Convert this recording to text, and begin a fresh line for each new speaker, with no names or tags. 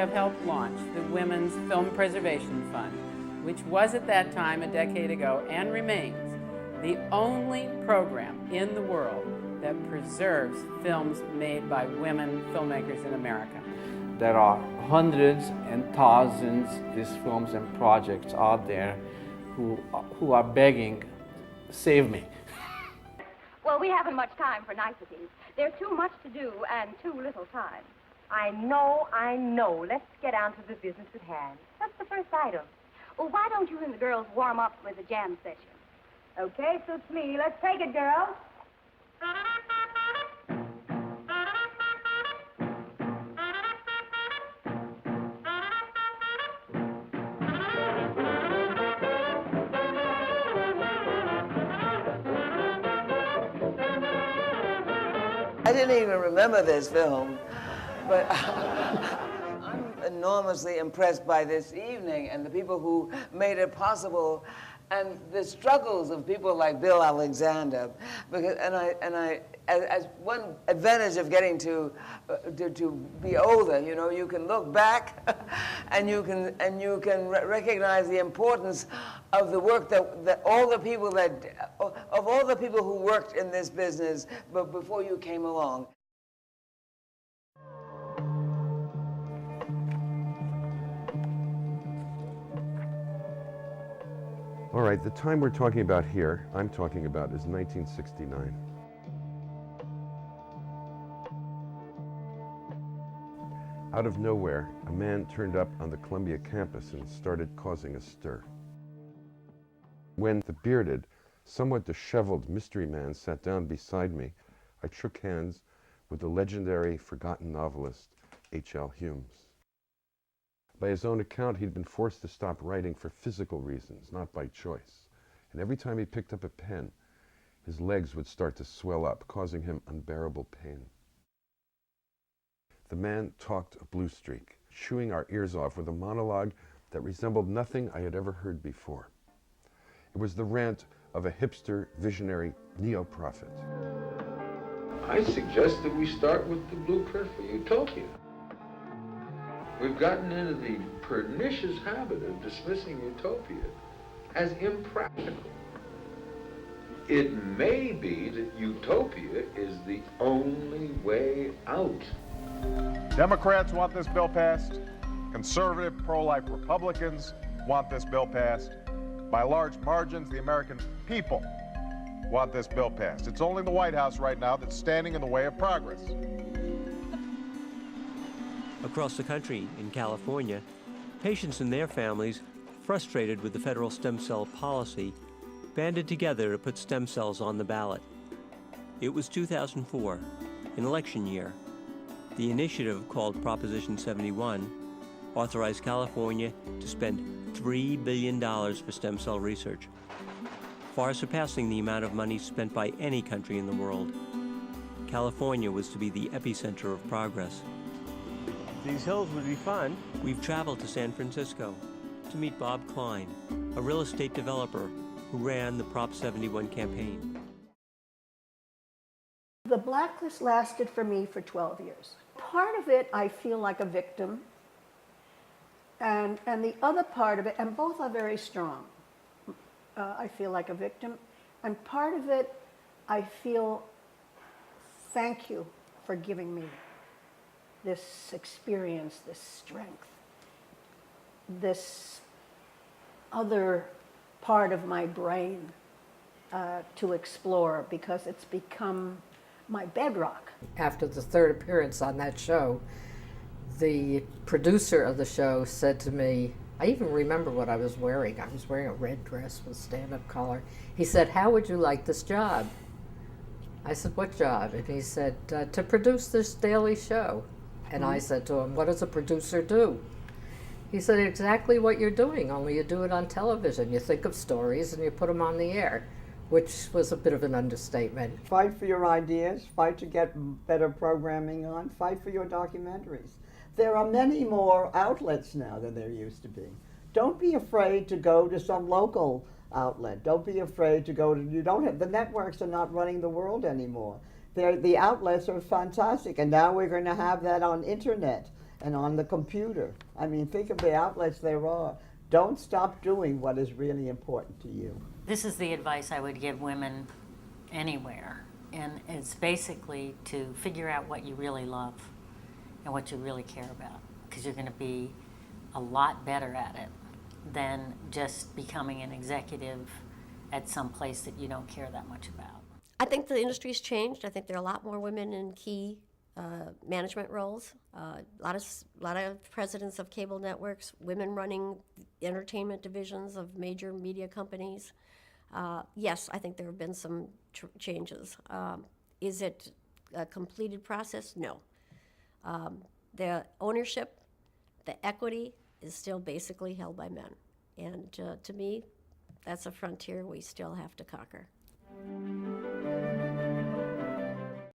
have helped launch the Women's Film Preservation Fund, which was at that time, a decade ago, and remains the only program in the world that preserves films made by women filmmakers in America.
There are hundreds and thousands of these films and projects out there who are begging, save me.
Well, we haven't much time for niceties. There's too much to do and too little time.
I know. Let's get down to the business at hand. What's the first item?
Well, why don't you and the girls warm up with a jam session?
Okay, suits me. Let's take it, girls.
I didn't even remember this film, but I'm enormously impressed by this evening and the people who made it possible, and the struggles of people like Bill Alexander. Because, as one advantage of getting to be older, you know, you can look back, and you can recognize the importance of the work that all the people who worked in this business, but before you came along.
All right, the time we're talking about here, I'm talking about, is 1969. Out of nowhere, a man turned up on the Columbia campus and started causing a stir. When the bearded, somewhat disheveled mystery man sat down beside me, I shook hands with the legendary forgotten novelist H.L. Holmes. By his own account, he'd been forced to stop writing for physical reasons, not by choice. And every time he picked up a pen, his legs would start to swell up, causing him unbearable pain. The man talked a blue streak, chewing our ears off with a monologue that resembled nothing I had ever heard before. It was the rant of a hipster, visionary neo-prophet.
I suggest that we start with the blueprint for utopia. We've gotten into the pernicious habit of dismissing utopia as impractical. It may be that utopia is the only way out.
Democrats want this bill passed. Conservative, pro-life Republicans want this bill passed. By large margins, the American people want this bill passed. It's only the White House right now that's standing in the way of progress.
Across the country, in California, patients and their families, frustrated with the federal stem cell policy, banded together to put stem cells on the ballot. It was 2004, an election year. The initiative, called Proposition 71, authorized California to spend $3 billion for stem cell research, far surpassing the amount of money spent by any country in the world. California was to be the epicenter of progress. These hills would be fun. We've traveled to San Francisco to meet Bob Klein, a real estate developer who ran the Prop 71 campaign.
The blacklist lasted for me for 12 years. Part of it, I feel like a victim, and the other part of it, and both are very strong. I feel like a victim, and part of it, I feel, thank you for giving me this experience, this strength, this other part of my brain to explore, because it's become my bedrock.
After the third appearance on that show, the producer of the show said to me, I even remember what I was wearing. I was wearing a red dress with stand-up collar. He said, "How would you like this job?" I said, "What job?" And he said, "To produce this daily show." And I said to him, "What does a producer do?" He said, "Exactly what you're doing, only you do it on television. You think of stories and you put them on the air," which was a bit of an understatement.
Fight for your ideas, fight to get better programming on, fight for your documentaries. There are many more outlets now than there used to be. Don't be afraid to go to some local outlet. Don't be afraid to go to, the networks are not running the world anymore. The outlets are fantastic, and now we're going to have that on internet. and on the computer. I mean, think of the outlets there are. Don't stop doing what is really important to you.
This is the advice I would give women anywhere, and it's basically to figure out what you really love and what you really care about, because you're going to be a lot better at it than just becoming an executive at some place that you don't care that much about.
I think the industry's changed. I think there are a lot more women in key management roles. A lot of presidents of cable networks, women running entertainment divisions of major media companies. Yes, I think there have been some changes. Is it a completed process? No. The ownership, the equity is still basically held by men. And to me, that's a frontier we still have to conquer.